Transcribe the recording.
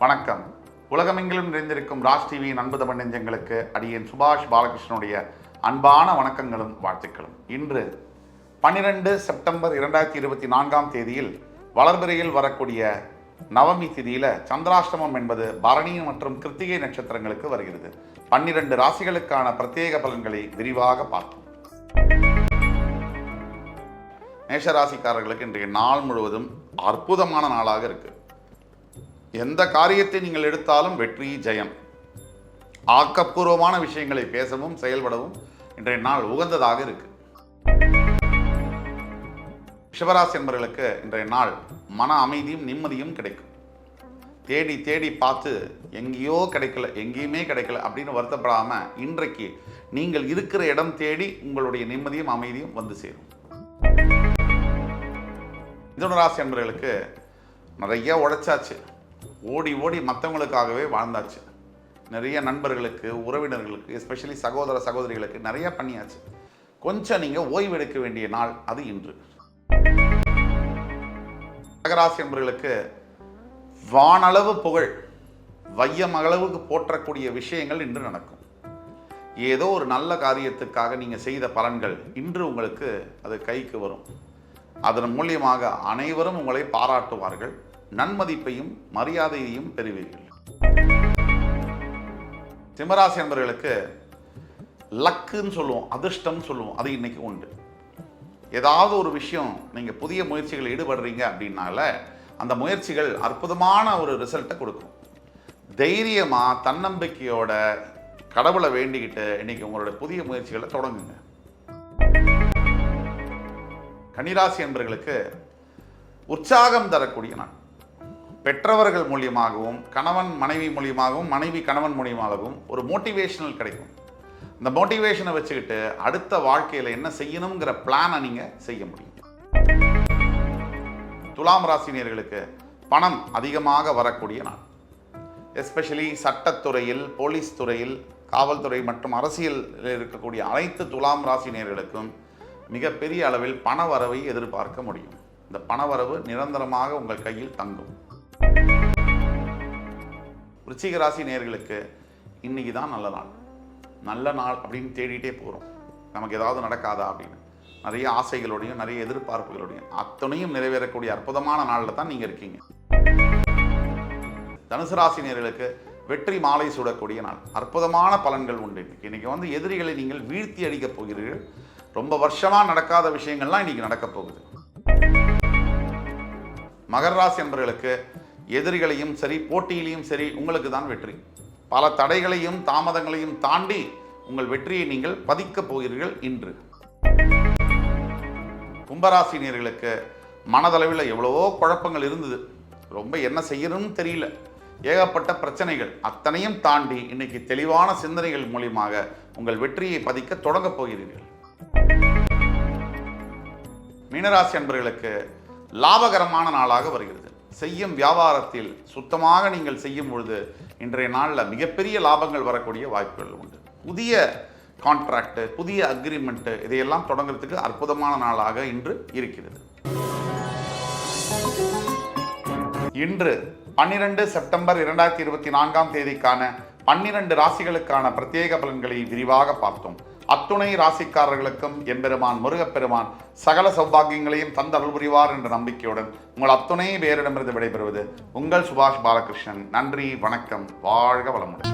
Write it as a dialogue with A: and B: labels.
A: வணக்கம். உலகமெங்கிலும் நிறைந்திருக்கும் ராஜ் டிவியின் அன்பு தமிழ் நெஞ்சங்களுக்கு அடியேன் சுபாஷ் பாலகிருஷ்ணனுடைய அன்பான வணக்கங்களும் வாழ்த்துக்களும். இன்று 12 செப்டம்பர் 2024 தேதியில் வளர்பிறையில் வரக்கூடிய நவமி திதியில சந்திராஷ்டமம் என்பது பரணி மற்றும் கிருத்திகை நட்சத்திரங்களுக்கு வருகிறது. 12 ராசிகளுக்கான பிரத்யேக பலன்களை விரிவாக பார்ப்போம். மேஷராசிக்காரர்களுக்கு இன்றைய நாள் முழுவதும் அற்புதமான நாளாக இருக்கு. எந்த காரியத்தை நீங்கள் எடுத்தாலும் வெற்றி ஜெயம். ஆக்கப்பூர்வமான விஷயங்களை பேசவும் செயல்படவும் இன்றைய நாள் உகந்ததாக இருக்கு. ரிஷபராசி என்பவர்களுக்கு இன்றைய நாள் மன அமைதியும் நிம்மதியும் கிடைக்கும். தேடி தேடி பார்த்து எங்கேயோ கிடைக்கல, எங்கேயுமே கிடைக்கல அப்படின்னு வருத்தப்படாம இன்றைக்கு நீங்கள் இருக்கிற இடம் தேடி உங்களுடைய நிம்மதியும் அமைதியும் வந்து சேரும். மிதுனராசி என்பவர்களுக்கு நிறைய உழைச்சாச்சு, ஓடி ஓடி மற்றவங்களுக்காகவே வாழ்ந்தாச்சு. நிறைய நண்பர்களுக்கு, உறவினர்களுக்கு, எஸ்பெஷலி சகோதர சகோதரிகளுக்கு நிறைய பண்ணியாச்சு. கொஞ்சம் நீங்கள் ஓய்வு எடுக்க வேண்டிய நாள் அது இன்று. கடகராசி என்பவர்களுக்கு வானளவு புகழ், வையம் அளவுக்கு போற்றக்கூடிய விஷயங்கள் இன்று நடக்கும். ஏதோ ஒரு நல்ல காரியத்துக்காக நீங்கள் செய்த பலன்கள் இன்று உங்களுக்கு அது கைக்கு வரும். அதன் மூலியமாக அனைவரும் உங்களை பாராட்டுவார்கள். நன்மதிப்பையும் மரியாதையையும் பெறுவீர்கள். சிம்மராசி என்பவர்களுக்கு லக்குன்னு சொல்லுவோம், அதிர்ஷ்டம் சொல்லுவோம், அது இன்னைக்கு உண்டு. ஏதாவது ஒரு விஷயம் நீங்கள் புதிய முயற்சிகள் ஈடுபடுறீங்க அப்படின்னால அந்த முயற்சிகள் அற்புதமான ஒரு ரிசல்ட்டை கொடுக்கும். தைரியமாக தன்னம்பிக்கையோட கடவுளை வேண்டிக்கிட்டு இன்னைக்கு உங்களுடைய புதிய முயற்சிகளை தொடங்குங்க. கன்னிராசி என்பவர்களுக்கு உற்சாகம் தரக்கூடிய நாள். பெற்றவர்கள் மூலியமாகவும், கணவன் மனைவி மூலியமாகவும், மனைவி கணவன் மூலியமாகவும் ஒரு மோட்டிவேஷனல் கிடைக்கும். இந்த மோட்டிவேஷனை வச்சுக்கிட்டு அடுத்த வாழ்க்கையில் என்ன செய்யணுங்கிற பிளானை நீங்கள் செய்ய முடியும். துலாம் ராசினியர்களுக்கு பணம் அதிகமாக வரக்கூடிய நாள். எஸ்பெஷலி சட்டத்துறையில், போலீஸ் துறையில், காவல்துறை மற்றும் அரசியலில் இருக்கக்கூடிய அனைத்து துலாம் ராசினியர்களுக்கும் மிகப்பெரிய அளவில் பண வரவை எதிர்பார்க்க முடியும். இந்த பணவரவு நிரந்தரமாக உங்கள் கையில் தங்கும். விருச்சிக ராசி நேயர்களுக்கு இன்னைக்கு தான் நல்ல நாள். நல்ல நாள் அப்படின்னு தேடிட்டே போகிறோம். நமக்கு ஏதாவது நடக்காதா அப்படின்னு நிறைய ஆசைகளோடையும் நிறைய எதிர்பார்ப்புகளோடையும் அத்தனையும் நிறைவேறக்கூடிய அற்புதமான நாளில் தான் நீங்கள் இருக்கீங்க. தனுசு ராசி நேயர்களுக்கு வெற்றி மாலை சூடக்கூடிய நாள். அற்புதமான பலன்கள் உண்டு. இன்னைக்கு எதிரிகளை நீங்கள் வீழ்த்தி அடிக்கப் போகிறீர்கள். ரொம்ப வருஷமாக நடக்காத விஷயங்கள்லாம் இன்னைக்கு நடக்க போகுது. மகர ராசி என்பவர்களுக்கு எதிரிகளையும் சரி, போட்டியிலையும் சரி உங்களுக்கு தான் வெற்றி. பல தடைகளையும் தாமதங்களையும் தாண்டி உங்கள் வெற்றியை நீங்கள் பதிக்கப் போகிறீர்கள் இன்று. கும்பராசினியர்களுக்கு மனதளவில் எவ்வளவோ குழப்பங்கள் இருந்தது. ரொம்ப என்ன செய்யணும்னு தெரியல, ஏகப்பட்ட பிரச்சனைகள், அத்தனையும் தாண்டி இன்னைக்கு தெளிவான சிந்தனைகள் மூலியமாக உங்கள் வெற்றியை பதிக்க தொடங்கப் போகிறீர்கள். மீனராசி அன்பர்களுக்கு லாபகரமான நாளாக வருகிறது. செய்யும் வியாபாரத்தில் சுத்தமாக நீங்கள் செய்யும் பொழுது இன்றைய நாளில் மிகப்பெரிய லாபங்கள் வரக்கூடிய வாய்ப்புகள் உண்டு. புதிய கான்ட்ராக்ட், புதிய அக்ரிமெண்ட் இதையெல்லாம் தொடங்குறதுக்கு அற்புதமான நாளாக இன்று இருக்கிறது. இன்று 12 செப்டம்பர் 2024 தேதிக்கான 12 ராசிகளுக்கான பிரத்யேக பலன்களை விரிவாக பார்த்தோம். அத்துணை ராசிக்காரர்களுக்கும் எம்பெருமான் முருகப்பெருமான் சகல சௌபாகியங்களையும் தந்தருள் புரிவார் என்ற நம்பிக்கையுடன் உங்கள் அத்துணை பேரிடமிருந்து விடைபெறுவது உங்கள் சுபாஷ் பாலகிருஷ்ணன். நன்றி, வணக்கம், வாழ்க வளமுடன்.